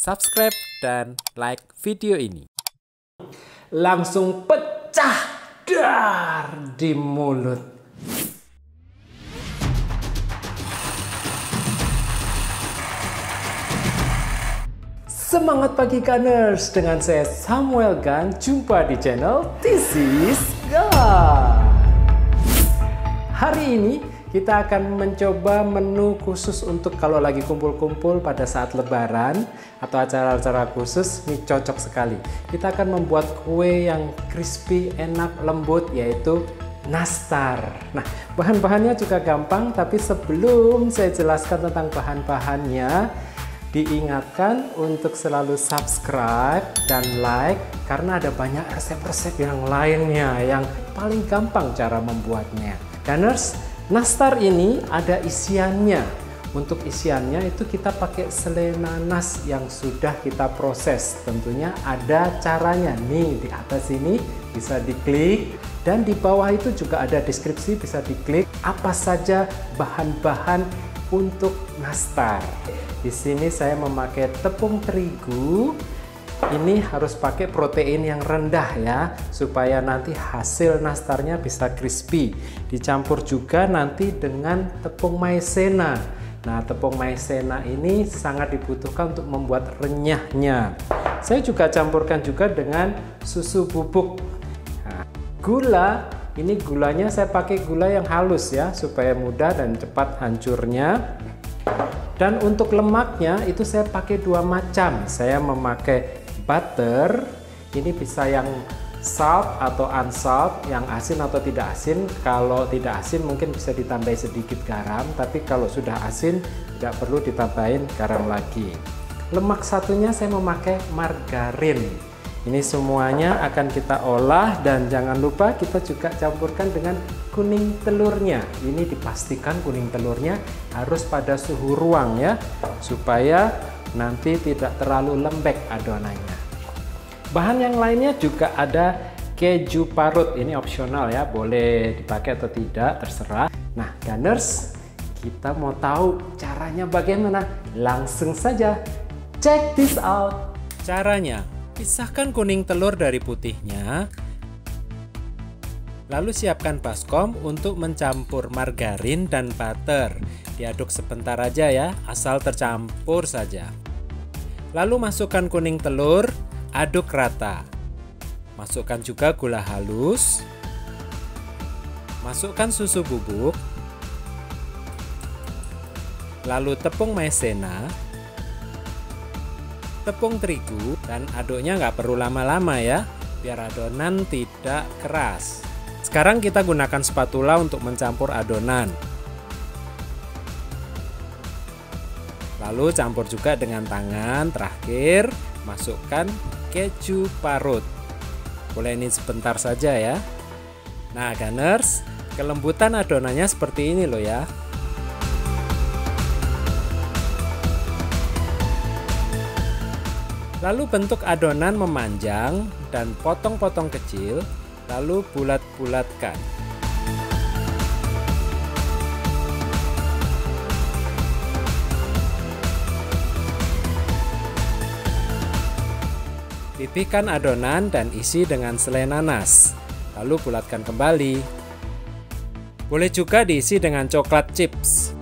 subscribe, dan like video ini. Langsung pecah dar di mulut. Semangat pagi Gunners, dengan saya Samuel Gunn, jumpa di channel This is Gunn. Hari ini kita akan mencoba menu khusus untuk kalau lagi kumpul-kumpul pada saat lebaran atau acara-acara khusus. Ini cocok sekali. Kita akan membuat kue yang crispy, enak, lembut, yaitu nastar. Nah, bahan-bahannya juga gampang, tapi sebelum saya jelaskan tentang bahan-bahannya, diingatkan untuk selalu subscribe dan like karena ada banyak resep-resep yang lainnya yang paling gampang cara membuatnya. Gunners, nastar ini ada isiannya. Untuk isiannya itu kita pakai selai nanas yang sudah kita proses. Tentunya ada caranya nih, di atas ini bisa diklik, dan di bawah itu juga ada deskripsi, bisa diklik apa saja bahan-bahan untuk nastar. Di sini saya memakai tepung terigu. Ini harus pakai protein yang rendah ya, supaya nanti hasil nastarnya bisa crispy. Dicampur juga nanti dengan tepung maizena. Nah, tepung maizena ini sangat dibutuhkan untuk membuat renyahnya. Saya juga campurkan juga dengan susu bubuk. Nah, gula, ini gulanya saya pakai gula yang halus ya, supaya mudah dan cepat hancurnya. Dan untuk lemaknya itu saya pakai dua macam. Saya memakai butter, ini bisa yang salt atau unsalt, yang asin atau tidak asin. Kalau tidak asin mungkin bisa ditambahin sedikit garam, tapi kalau sudah asin tidak perlu ditambahin garam lagi. Lemak satunya saya memakai margarin. Ini semuanya akan kita olah, dan jangan lupa kita juga campurkan dengan kuning telurnya. Ini dipastikan kuning telurnya harus pada suhu ruang ya, supaya nanti tidak terlalu lembek adonannya. Bahan yang lainnya juga ada keju parut. Ini opsional ya, boleh dipakai atau tidak, terserah. Nah, Gunners, kita mau tahu caranya bagaimana? Langsung saja check this out. Caranya, pisahkan kuning telur dari putihnya. Lalu siapkan baskom untuk mencampur margarin dan butter. Diaduk sebentar aja ya, asal tercampur saja. Lalu masukkan kuning telur, aduk rata. Masukkan juga gula halus. Masukkan susu bubuk. Lalu tepung maizena, tepung terigu, dan aduknya nggak perlu lama-lama ya, biar adonan tidak keras. Sekarang kita gunakan spatula untuk mencampur adonan. Lalu campur juga dengan tangan. Terakhir, masukkan keju parut. Boleh ini sebentar saja ya. Nah, Gunners, kelembutan adonannya seperti ini loh ya. Lalu bentuk adonan memanjang dan potong-potong kecil, lalu bulat-bulatkan. Pipihkan adonan dan isi dengan selai nanas, lalu bulatkan kembali. Boleh juga diisi dengan coklat chips.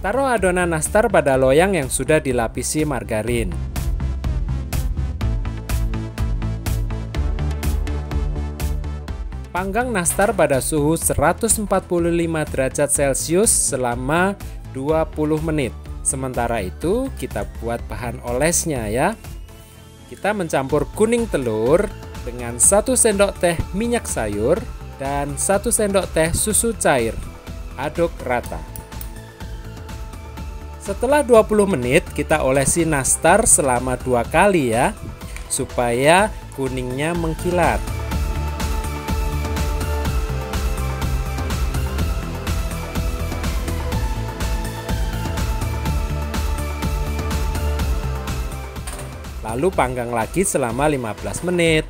Taruh adonan nastar pada loyang yang sudah dilapisi margarin. Panggang nastar pada suhu 145 derajat Celcius selama 20 menit. Sementara itu kita buat bahan olesnya ya. Kita mencampur kuning telur dengan 1 sendok teh minyak sayur dan 1 sendok teh susu cair. Aduk rata. Setelah 20 menit kita olesi nastar selama 2 kali ya, supaya kuningnya mengkilat. Lalu panggang lagi selama 15 menit.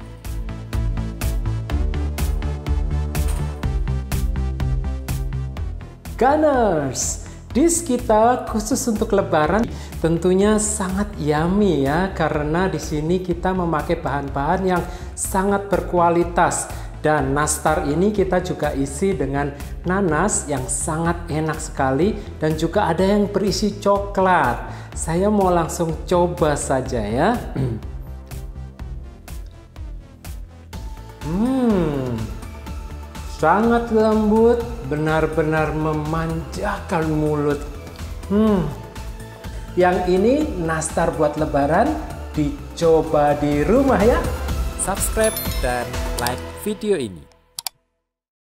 Gunners, dish kita khusus untuk lebaran tentunya sangat yummy ya, karena di sini kita memakai bahan-bahan yang sangat berkualitas. Dan nastar ini kita juga isi dengan nanas yang sangat enak sekali, dan juga ada yang berisi coklat. Saya mau langsung coba saja ya. Sangat lembut, benar-benar memanjakan mulut. Yang ini nastar buat lebaran, dicoba di rumah ya. Subscribe dan like video ini.